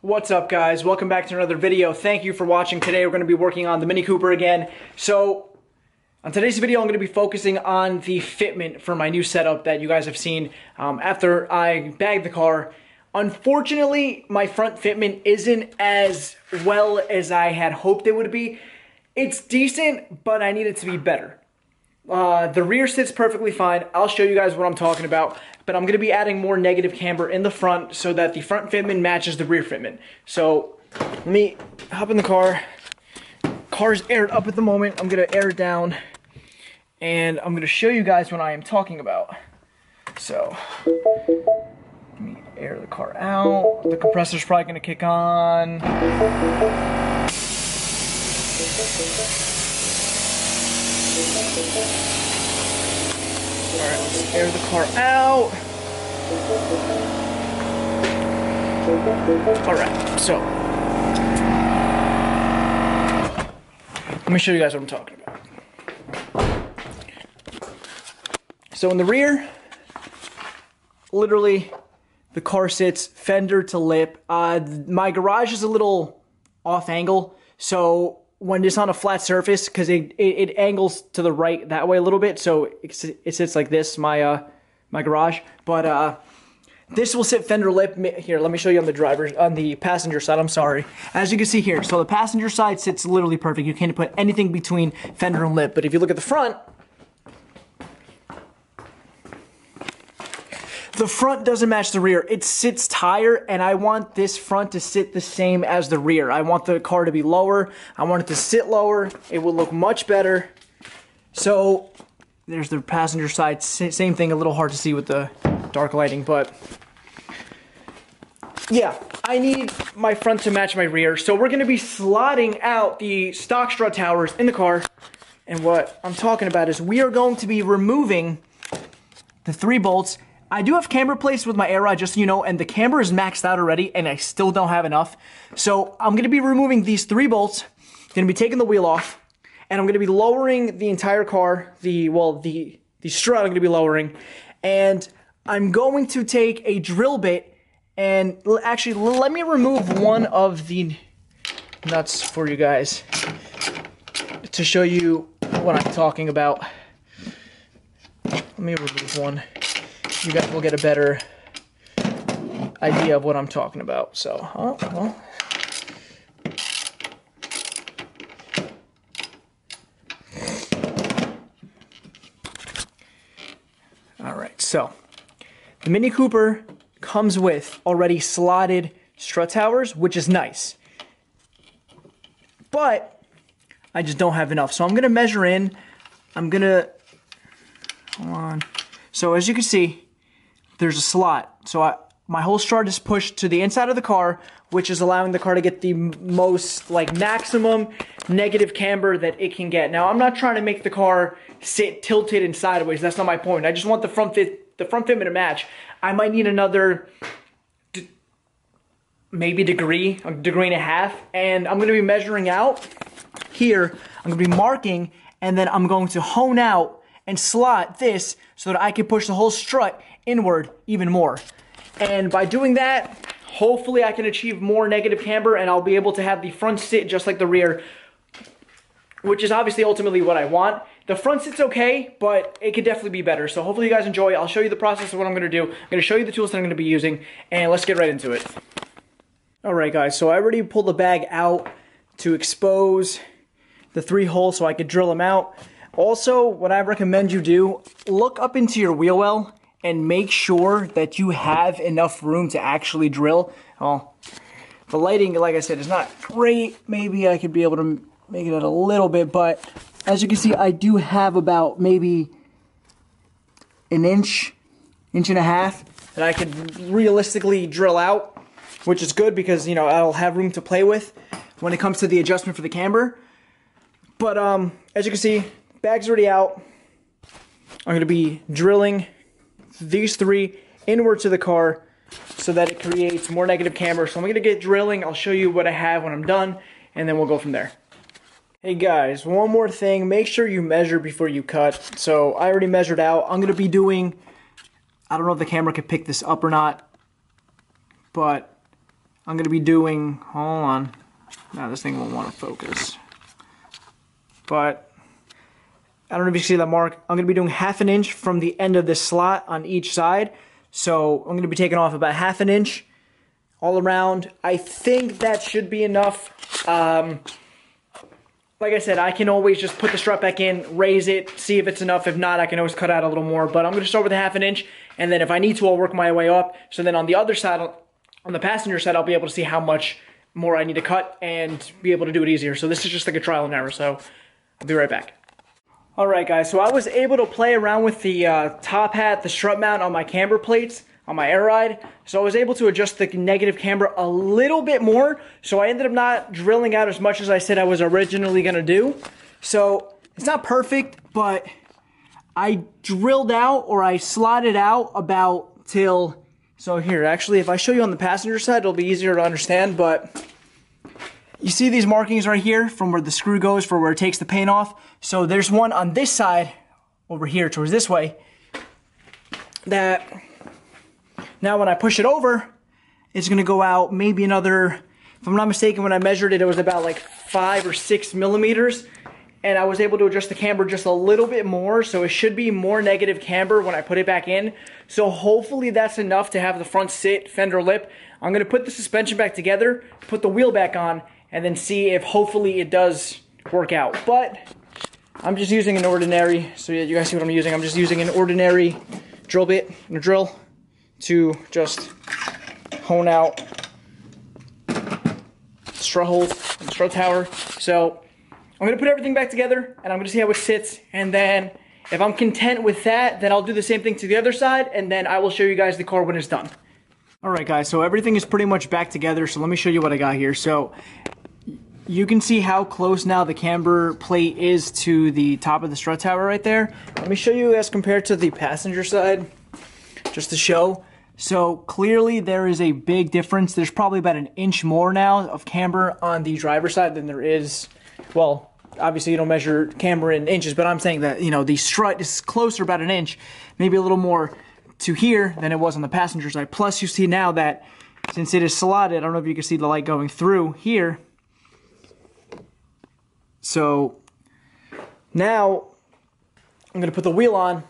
What's up, guys? Welcome back to another video. Thank you for watching. Today we're going to be working on the Mini Cooper again. So on today's video I'm going to be focusing on the fitment for my new setup that you guys have seen after I bagged the car. Unfortunately, my front fitment isn't as well as I had hoped it would be. It's decent, but I need it to be better. The rear sits perfectly fine. I'll show you guys what I'm talking about, but I'm going to be adding more negative camber in the front so that the front fitment matches the rear fitment. So let me hop in the car. Car's aired up at the moment. I'm going to air it down, and I'm going to show you guys what I am talking about. So let me air the car out. The compressor's probably going to kick on. Alright, let's air the car out. Alright, so let me show you guys what I'm talking about. So in the rear, literally the car sits fender to lip. My garage is a little off angle, so when it's on a flat surface, because it angles to the right that way a little bit, so it sits like this, my garage. But this will sit fender lip. Here, let me show you on the passenger side. I'm sorry. As you can see here, so the passenger side sits literally perfect. You can't put anything between fender and lip. But if you look at the front doesn't match the rear. It sits higher, and I want this front to sit the same as the rear. I want the car to be lower. I want it to sit lower. It will look much better. So there's the passenger side. Same thing, a little hard to see with the dark lighting, but yeah, I need my front to match my rear. So we're going to be slotting out the stock strut towers in the car. And what I'm talking about is we are going to be removing the 3 bolts. I do have camber placed with my air rod, just so you know, and the camber is maxed out already, and I still don't have enough. So I'm going to be removing these 3 bolts, going to be taking the wheel off, and I'm going to be lowering the entire car, the strut I'm going to be lowering, and I'm going to take a drill bit, and actually let me remove one of the nuts for you guys to show you what I'm talking about. Let me remove one. You guys will get a better idea of what I'm talking about. So, well. Alright, so the Mini Cooper comes with already slotted strut towers, which is nice. But I just don't have enough. So I'm going to measure in. Hold on. So as you can see, there's a slot. So my whole strut is pushed to the inside of the car, which is allowing the car to get the most, maximum negative camber that it can get. Now, I'm not trying to make the car sit tilted and sideways. That's not my point. I just want the front fitment to match. I might need another maybe a degree and a half, and I'm going to be measuring out here. I'm going to be marking, and then I'm going to hone out and slot this so that I can push the whole strut inward even more. And by doing that, hopefully I can achieve more negative camber, and I'll be able to have the front sit just like the rear, which is obviously ultimately what I want. The front sit's okay, but it could definitely be better. So hopefully you guys enjoy. I'll show you the process of what I'm going to do. I'm going to show you the tools that I'm going to be using, and let's get right into it. Alright guys, so I already pulled the bag out to expose the 3 holes so I could drill them out. Also, what I recommend you do, look up into your wheel well and make sure that you have enough room to actually drill. Well, the lighting, like I said, is not great. Maybe I could be able to make it out a little bit, but as you can see, I do have about maybe an inch and a half that I could realistically drill out, which is good because, I'll have room to play with when it comes to the adjustment for the camber. But as you can see, bag's already out. I'm going to be drilling these 3 inward to the car so that it creates more negative camber. So I'm going to get drilling. I'll show you what I have when I'm done, and then we'll go from there. Hey guys, one more thing. Make sure you measure before you cut. So I already measured out. I'm going to be doing, I don't know if the camera can pick this up or not, but I'm going to be doing, hold on, now this thing won't want to focus, but I don't know if you see that mark. I'm going to be doing 1/2 inch from the end of this slot on each side. So I'm going to be taking off about 1/2 inch all around. I think that should be enough. Like I said, I can always just put the strut back in, raise it, see if it's enough. If not, I can always cut out a little more. But I'm going to start with 1/2 inch, and then if I need to, I'll work my way up. So then on the other side, on the passenger side, I'll be able to see how much more I need to cut and be able to do it easier. So this is just like a trial and error. So I'll be right back. Alright guys, so I was able to play around with the top hat, the strut mount on my camber plates, on my air ride. So I was able to adjust the negative camber a little bit more. So I ended up not drilling out as much as I said I was originally going to do. So it's not perfect, but I drilled out, or I slotted out about till, so here, actually if I show you on the passenger side, it'll be easier to understand, but you see these markings right here from where the screw goes for where it takes the paint off. So there's one on this side over here towards this way that now when I push it over, it's going to go out maybe another, if I'm not mistaken, when I measured it, it was about like 5 or 6 millimeters. And I was able to adjust the camber just a little bit more, so it should be more negative camber when I put it back in. So hopefully that's enough to have the front sit, fender lip. I'm going to put the suspension back together, put the wheel back on, and then see if hopefully it does work out. But I'm just using an ordinary, so you guys see what I'm using. I'm just using an ordinary drill bit and a drill to just hone out strut holes and strut tower. So I'm going to put everything back together, and I'm going to see how it sits, and then if I'm content with that, then I'll do the same thing to the other side, and then I will show you guys the car when it's done. Alright guys, so everything is pretty much back together, so let me show you what I got here. So you can see how close now the camber plate is to the top of the strut tower right there. Let me show you as compared to the passenger side, just to show. So clearly there is a big difference. There's probably about 1 inch more now of camber on the driver's side than there is, well, obviously you don't measure camber in inches, but I'm saying that, you know, the strut is closer about 1 inch, maybe a little more to here than it was on the passenger side. Plus you see now that since it is slotted, I don't know if you can see the light going through here. So now I'm going to put the wheel on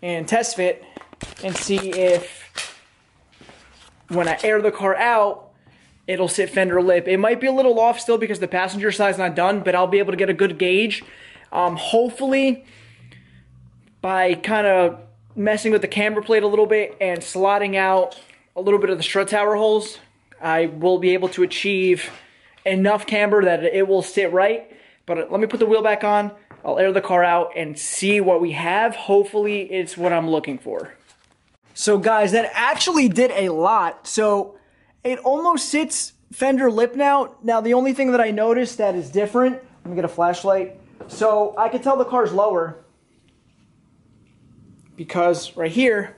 and test fit and see if when I air the car out, it'll sit fender lip. It might be a little off still because the passenger side's not done, but I'll be able to get a good gauge. Hopefully by kind of messing with the camber plate a little bit and slotting out a little bit of the strut tower holes, I will be able to achieve enough camber that it will sit right. But let me put the wheel back on, I'll air the car out and see what we have. Hopefully it's what I'm looking for. So guys, that actually did a lot. So it almost sits fender lip now. Now the only thing that I noticed that is different, let me get a flashlight. So I can tell the car's lower because right here,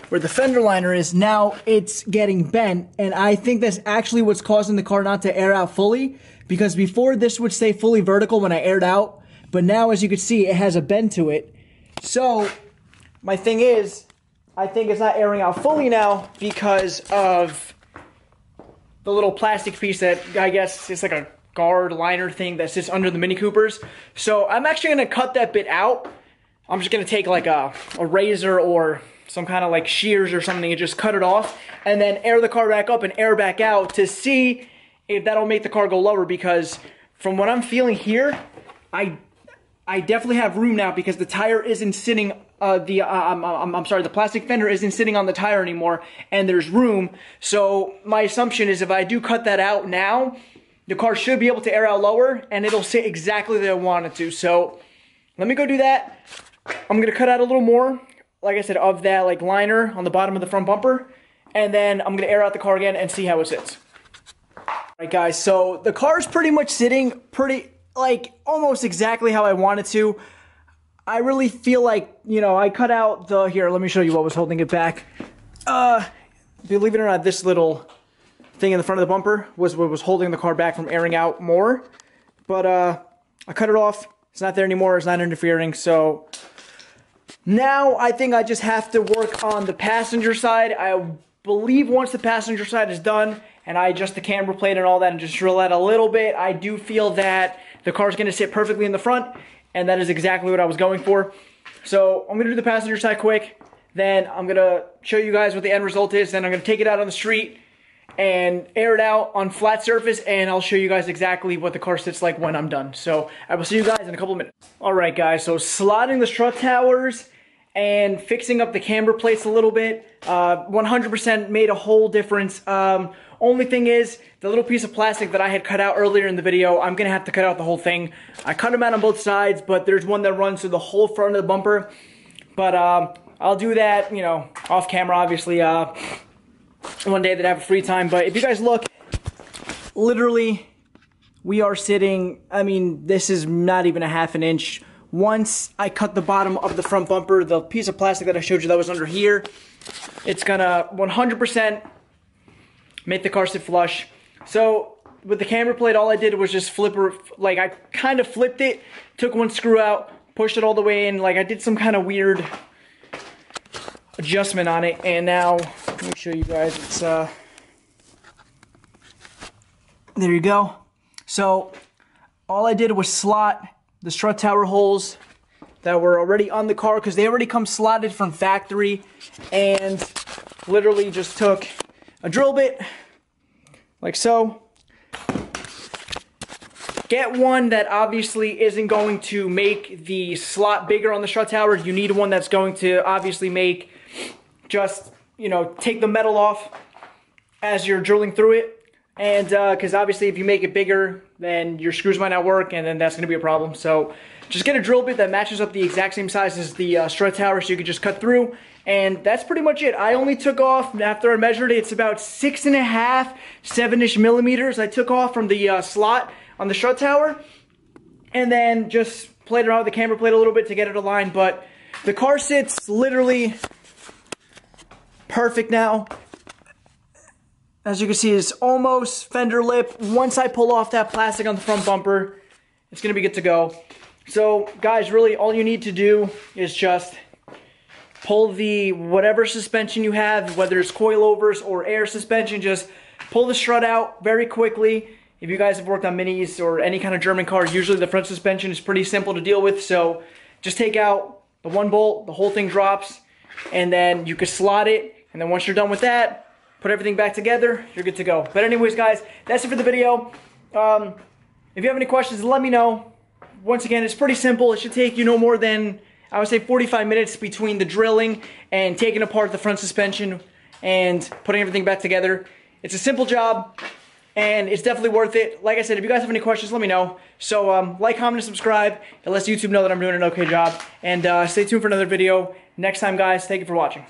where the fender liner is, now it's getting bent, and I think that's actually what's causing the car not to air out fully, because before this would stay fully vertical when I aired out, but now as you can see it has a bend to it. So my thing is, I think it's not airing out fully now because of the little plastic piece that I guess it's like a guard liner thing that sits under the Mini Coopers. So I'm actually going to cut that bit out. I'm just going to take like a razor or some kind of like shears or something and just cut it off and then air the car back up and air back out to see if that'll make the car go lower, because from what I'm feeling here, I definitely have room now because the tire isn't sitting, the plastic fender isn't sitting on the tire anymore and there's room. So my assumption is if I do cut that out now, the car should be able to air out lower and it'll sit exactly where I want it to. So let me go do that. I'm going to cut out a little more, like I said, of that like liner on the bottom of the front bumper, and then I'm going to air out the car again and see how it sits. Alright guys, so the car's pretty much sitting like almost exactly how I want it to. I really feel like, you know, I cut out the, here, let me show you what was holding it back. Believe it or not, this little thing in the front of the bumper was what was holding the car back from airing out more. But I cut it off. It's not there anymore. It's not interfering. So now I think I just have to work on the passenger side. I believe once the passenger side is done and I adjust the camber plate and all that and just drill that a little bit, I do feel that the car's going to sit perfectly in the front, and that is exactly what I was going for. So I'm going to do the passenger side quick, then I'm going to show you guys what the end result is, then I'm going to take it out on the street and air it out on flat surface, and I'll show you guys exactly what the car sits like when I'm done. So I will see you guys in a couple minutes. Alright guys, so slotting the strut towers and fixing up the camber plates a little bit, 100% made a whole difference. Only thing is, the little piece of plastic that I had cut out earlier in the video, I'm going to have to cut out the whole thing. I cut them out on both sides, but there's one that runs through the whole front of the bumper. But I'll do that, you know, off camera, obviously, one day that I have free time. But if you guys look, literally, we are sitting, I mean, this is not even a half an inch. Once I cut the bottom of the front bumper, the piece of plastic that I showed you that was under here, it's gonna 100% make the car sit flush. So with the camber plate, all I did was just flip her, like I kind of flipped it, took one screw out, pushed it all the way in, like I did some kind of weird adjustment on it, and now, let me show you guys, it's, there you go. So all I did was slot the strut tower holes that were already on the car, because they already come slotted from factory, and literally just took a drill bit like so. Get one that obviously isn't going to make the slot bigger on the strut tower. You need one that's going to obviously make just, you know, take the metal off as you're drilling through it. And because obviously if you make it bigger, then your screws might not work, and then that's going to be a problem. So just get a drill bit that matches up the exact same size as the strut tower, so you can just cut through. And that's pretty much it. I only took off, after I measured it, it's about 6.5, 7-ish millimeters I took off from the slot on the strut tower. And then just played around with the camber plate a little bit to get it aligned. But the car sits literally perfect now. As you can see, it's almost fender lip. Once I pull off that plastic on the front bumper, it's going to be good to go. So, guys, really all you need to do is just pull the whatever suspension you have, whether it's coilovers or air suspension, just pull the strut out very quickly. If you guys have worked on minis or any kind of German car, usually the front suspension is pretty simple to deal with. So, just take out the one bolt, the whole thing drops, and then you can slot it. And then once you're done with that, put everything back together, you're good to go. But anyways, guys, that's it for the video. If you have any questions, let me know. Once again, it's pretty simple. It should take you no more than, I would say, 45 minutes between the drilling and taking apart the front suspension and putting everything back together. It's a simple job, and it's definitely worth it. Like I said, if you guys have any questions, let me know. So like, comment, and subscribe. It lets YouTube know that I'm doing an okay job. And stay tuned for another video next time, guys. Thank you for watching.